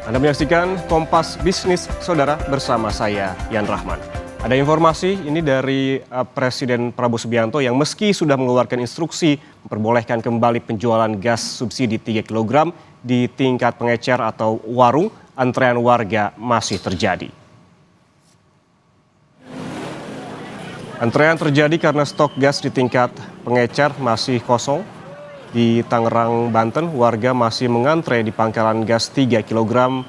Anda menyaksikan Kompas Bisnis Saudara bersama saya, Yan Rahman. Ada informasi ini dari Presiden Prabowo Subianto yang meski sudah mengeluarkan instruksi memperbolehkan kembali penjualan gas subsidi 3 kg di tingkat pengecer atau warung, antrean warga masih terjadi. Antrean terjadi karena stok gas di tingkat pengecer masih kosong. Di Tangerang, Banten, warga masih mengantre di pangkalan gas 3 kg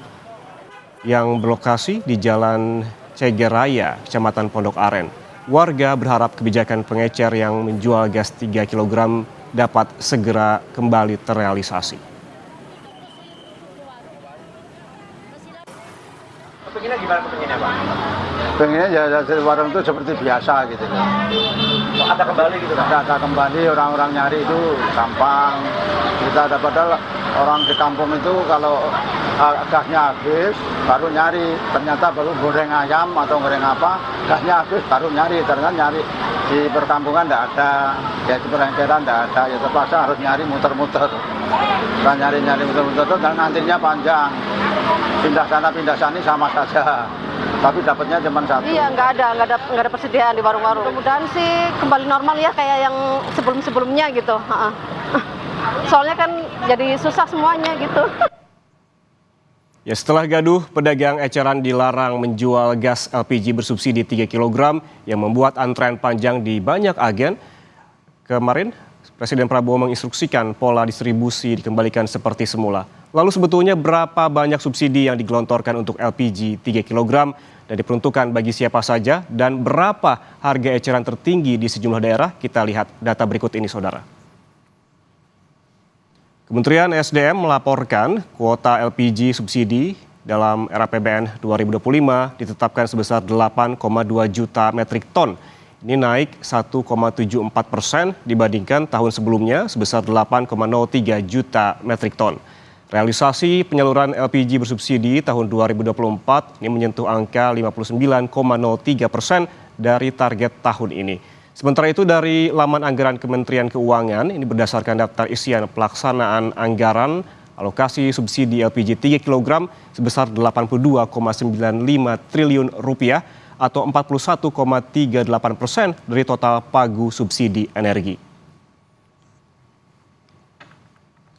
yang berlokasi di Jalan Cegeraya, Kecamatan Pondok Aren. Warga berharap kebijakan pengecer yang menjual gas 3 kg dapat segera kembali terrealisasi. Pengennya gimana pengennya, Pak? Pengennya ya warung itu seperti biasa gitu kan. Ada kembali gitu kan? Ada kembali, orang-orang nyari itu gampang. Kita ada padahal orang di kampung itu kalau gasnya habis baru nyari. Ternyata baru goreng ayam atau goreng apa, gasnya habis baru nyari. Ternyata nyari di perkampungan tidak ada, ya di perengkeran tidak ada. Ya terpaksa harus nyari muter-muter. Kita nyari-nyari muter-muter dan nantinya panjang. Pindah sana pindah sini sama saja. Tapi dapatnya cuma satu. Iya, nggak ada persediaan di warung-warung. Mudah-mudahan sih kembali normal ya kayak yang sebelum-sebelumnya gitu. Soalnya kan jadi susah semuanya gitu. Ya, setelah gaduh, pedagang eceran dilarang menjual gas LPG bersubsidi 3 kg yang membuat antrean panjang di banyak agen. Kemarin, Presiden Prabowo menginstruksikan pola distribusi dikembalikan seperti semula. Lalu sebetulnya berapa banyak subsidi yang digelontorkan untuk LPG 3 kg dan diperuntukkan bagi siapa saja, dan berapa harga eceran tertinggi di sejumlah daerah? Kita lihat data berikut ini, saudara. Kementerian SDM melaporkan kuota LPG subsidi dalam RAPBN 2025 ditetapkan sebesar 8,2 juta metrik ton. Ini naik 1,74% dibandingkan tahun sebelumnya sebesar 8,03 juta metrik ton. Realisasi penyaluran LPG bersubsidi tahun 2024 ini menyentuh angka 59,03% dari target tahun ini. Sementara itu dari laman anggaran Kementerian Keuangan, ini berdasarkan daftar isian pelaksanaan anggaran alokasi subsidi LPG 3 kg sebesar 82,95 triliun rupiah atau 41,38% dari total pagu subsidi energi.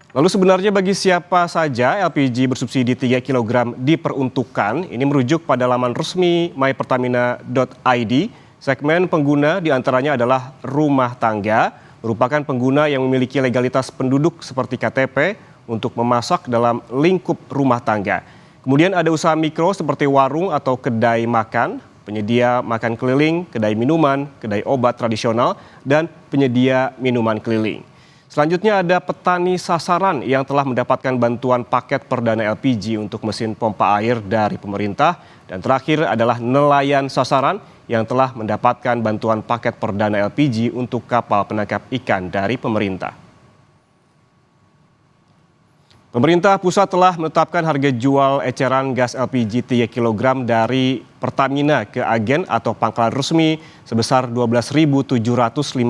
Lalu sebenarnya bagi siapa saja LPG bersubsidi 3 kg diperuntukkan? Ini merujuk pada laman resmi mypertamina.id. Segmen pengguna diantaranya adalah rumah tangga, merupakan pengguna yang memiliki legalitas penduduk seperti KTP untuk memasak dalam lingkup rumah tangga. Kemudian ada usaha mikro seperti warung atau kedai makan, penyedia makan keliling, kedai minuman, kedai obat tradisional, dan penyedia minuman keliling. Selanjutnya ada petani sasaran yang telah mendapatkan bantuan paket perdana LPG untuk mesin pompa air dari pemerintah. Dan terakhir adalah nelayan sasaran yang telah mendapatkan bantuan paket perdana LPG untuk kapal penangkap ikan dari pemerintah. Pemerintah pusat telah menetapkan harga jual eceran gas LPG 3 kg dari Pertamina ke agen atau pangkalan resmi sebesar Rp12.750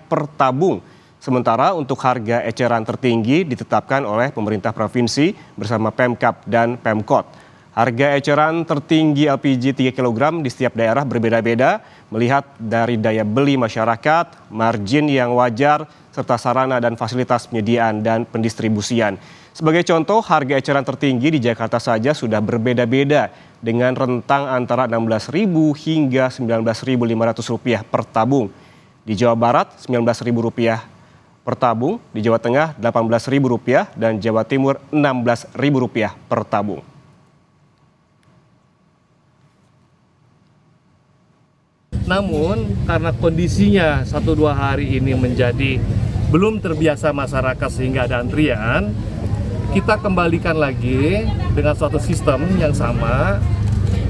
per tabung. Sementara untuk harga eceran tertinggi ditetapkan oleh pemerintah provinsi bersama Pemkab dan Pemkot. Harga eceran tertinggi LPG 3 kg di setiap daerah berbeda-beda melihat dari daya beli masyarakat, margin yang wajar, serta sarana dan fasilitas penyediaan dan pendistribusian. Sebagai contoh, harga eceran tertinggi di Jakarta saja sudah berbeda-beda dengan rentang antara Rp16.000 hingga Rp19.500 per tabung. Di Jawa Barat Rp19.000 per tabung, di Jawa Tengah Rp18.000 dan Jawa Timur Rp16.000 per tabung. Namun karena kondisinya 1-2 hari ini menjadi belum terbiasa masyarakat sehingga ada antrian, kita kembalikan lagi dengan suatu sistem yang sama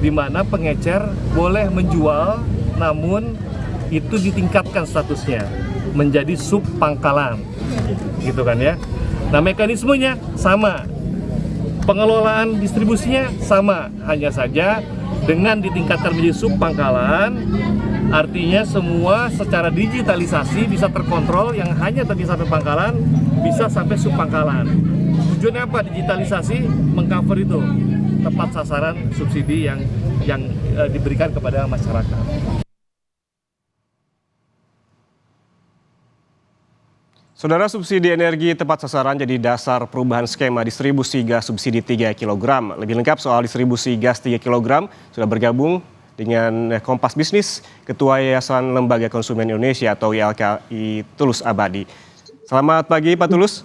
di mana pengecer boleh menjual, namun itu ditingkatkan statusnya menjadi sub pangkalan, gitu kan ya. Nah, mekanismenya sama, pengelolaan distribusinya sama, hanya saja dengan ditingkatkan menjadi sub pangkalan, artinya semua secara digitalisasi bisa terkontrol, yang hanya tadi sampai pangkalan bisa sampai sub pangkalan. Tujuannya apa? Digitalisasi mengcover itu tepat sasaran subsidi yang diberikan kepada masyarakat. Saudara, subsidi energi tepat sasaran jadi dasar perubahan skema distribusi gas subsidi 3 kg. Lebih lengkap soal distribusi gas 3 kg sudah bergabung dengan Kompas Bisnis, Ketua Yayasan Lembaga Konsumen Indonesia atau YLKI Tulus Abadi. Selamat pagi Pak Tulus.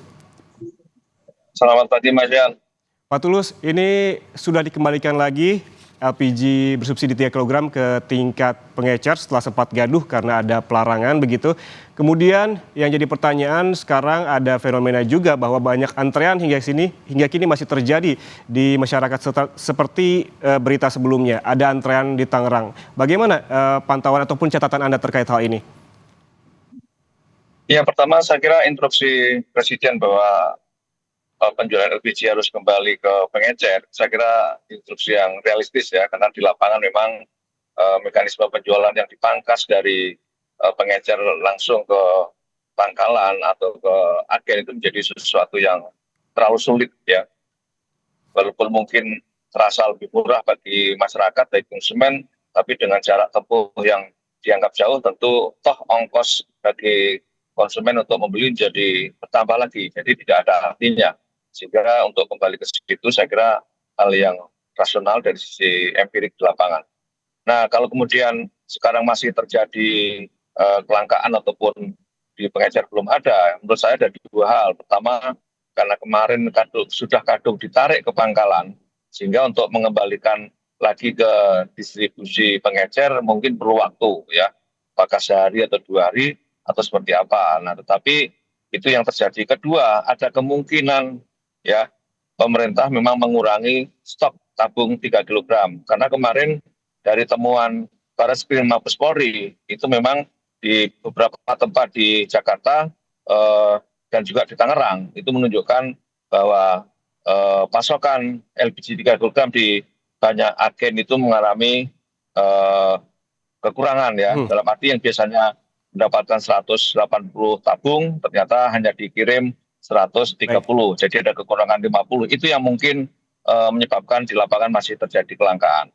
Selamat pagi Mas Yan. Pak Tulus, ini sudah dikembalikan lagi LPG bersubsidi 3 kg ke tingkat pengecer setelah sempat gaduh karena ada pelarangan begitu. Kemudian yang jadi pertanyaan sekarang ada fenomena juga bahwa banyak antrean hingga kini masih terjadi di masyarakat seperti berita sebelumnya. Ada antrean di Tangerang. Bagaimana pantauan ataupun catatan Anda terkait hal ini? Ya, pertama saya kira instruksi Presiden bahwa penjualan LPG harus kembali ke pengecer, saya kira instruksi yang realistis ya, karena di lapangan memang mekanisme penjualan yang dipangkas dari pengecer langsung ke pangkalan atau ke agen itu menjadi sesuatu yang terlalu sulit ya. Walaupun mungkin terasa lebih murah bagi masyarakat, bagi konsumen, tapi dengan jarak tempuh yang dianggap jauh tentu toh ongkos bagi konsumen untuk membeli jadi bertambah lagi, jadi tidak ada artinya. Sehingga untuk kembali ke situ saya kira hal yang rasional dari sisi empirik di lapangan. Nah, kalau kemudian sekarang masih terjadi kelangkaan ataupun di pengecer belum ada, menurut saya ada dua hal. Pertama, karena kemarin sudah kadung ditarik ke pangkalan, sehingga untuk mengembalikan lagi ke distribusi pengecer mungkin perlu waktu ya, apakah sehari atau 2 hari atau seperti apa. Nah, tetapi itu yang terjadi. Kedua, ada kemungkinan ya pemerintah memang mengurangi stok tabung 3 kg. Karena kemarin dari temuan Barreskrim Mabes Polri itu memang di beberapa tempat di Jakarta dan juga di Tangerang itu menunjukkan bahwa pasokan LPG 3 kg di banyak agen itu mengalami kekurangan ya. Dalam arti yang biasanya mendapatkan 180 tabung ternyata hanya dikirim 130. Jadi ada kekurangan 50. Itu yang mungkin menyebabkan di lapangan masih terjadi kelangkaan.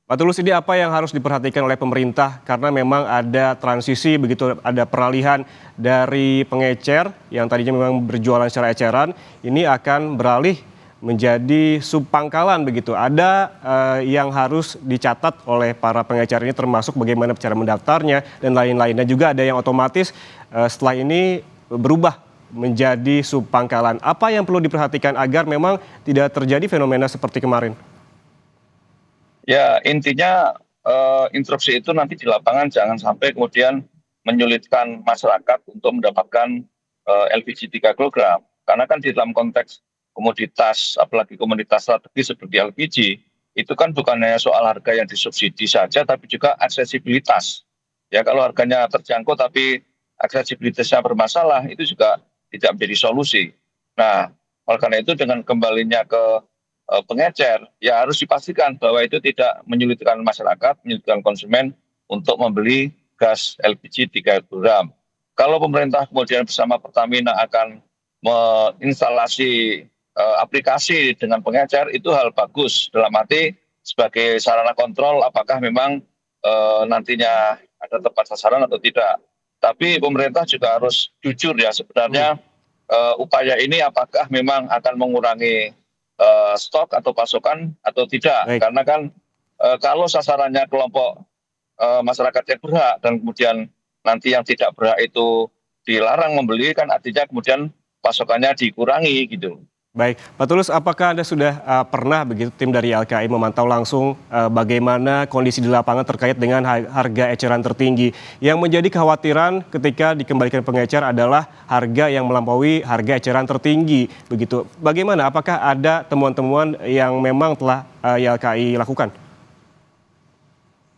Pak Tulus, ini apa yang harus diperhatikan oleh pemerintah karena memang ada transisi begitu, ada peralihan dari pengecer yang tadinya memang berjualan secara eceran, ini akan beralih menjadi subpangkalan begitu. Ada yang harus dicatat oleh para pengecer ini termasuk bagaimana cara mendaftarnya dan lain-lain. Dan juga ada yang otomatis setelah ini berubah menjadi subpangkalan. Apa yang perlu diperhatikan agar memang tidak terjadi fenomena seperti kemarin? Ya, intinya instruksi itu nanti di lapangan jangan sampai kemudian menyulitkan masyarakat untuk mendapatkan LPG 3 kg. Karena kan di dalam konteks komoditas, apalagi komoditas strategis seperti LPG, itu kan bukan hanya soal harga yang disubsidi saja, tapi juga aksesibilitas. Ya, kalau harganya terjangkau tapi aksesibilitasnya bermasalah, itu juga tidak menjadi solusi. Nah, oleh karena itu dengan kembalinya ke pengecer, ya harus dipastikan bahwa itu tidak menyulitkan masyarakat, menyulitkan konsumen untuk membeli gas LPG 3 kg. Kalau pemerintah kemudian bersama Pertamina akan menginstalasi aplikasi dengan pengecer, itu hal bagus dalam arti sebagai sarana kontrol apakah memang nantinya ada tepat sasaran atau tidak. Tapi pemerintah juga harus jujur ya sebenarnya upaya ini apakah memang akan mengurangi stok atau pasokan atau tidak. Baik. Karena kan kalau sasarannya kelompok masyarakat yang berhak dan kemudian nanti yang tidak berhak itu dilarang membeli, kan artinya kemudian pasokannya dikurangi gitu. Baik, Pak Tulus, apakah Anda sudah pernah begitu tim dari YLKI memantau langsung bagaimana kondisi di lapangan terkait dengan harga eceran tertinggi? Yang menjadi kekhawatiran ketika dikembalikan pengecer adalah harga yang melampaui harga eceran tertinggi. Begitu. Bagaimana? Apakah ada temuan-temuan yang memang telah YLKI lakukan?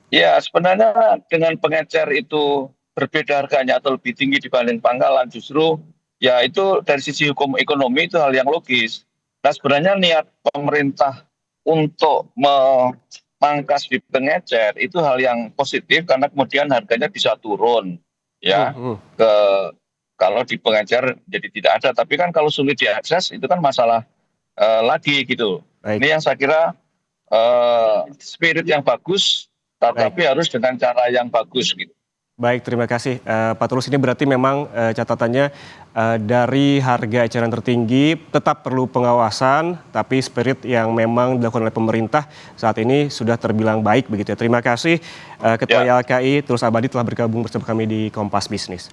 Ya, sebenarnya dengan pengecer itu berbeda harganya atau lebih tinggi dibanding pangkalan, justru ya itu dari sisi hukum ekonomi itu hal yang logis. Nah, sebenarnya niat pemerintah untuk memangkas di pengecer itu hal yang positif karena kemudian harganya bisa turun ya ke kalau di pengecer jadi tidak ada. Tapi kan kalau sulit diakses itu kan masalah lagi gitu. Baik. Ini yang saya kira spirit yang bagus, tetapi harus dengan cara yang bagus gitu. Baik, terima kasih Pak Tulus. Ini berarti memang catatannya dari harga eceran tertinggi tetap perlu pengawasan, tapi spirit yang memang dilakukan oleh pemerintah saat ini sudah terbilang baik begitu ya. Terima kasih Ketua YLKI Tulus Abadi telah bergabung bersama kami di Kompas Bisnis.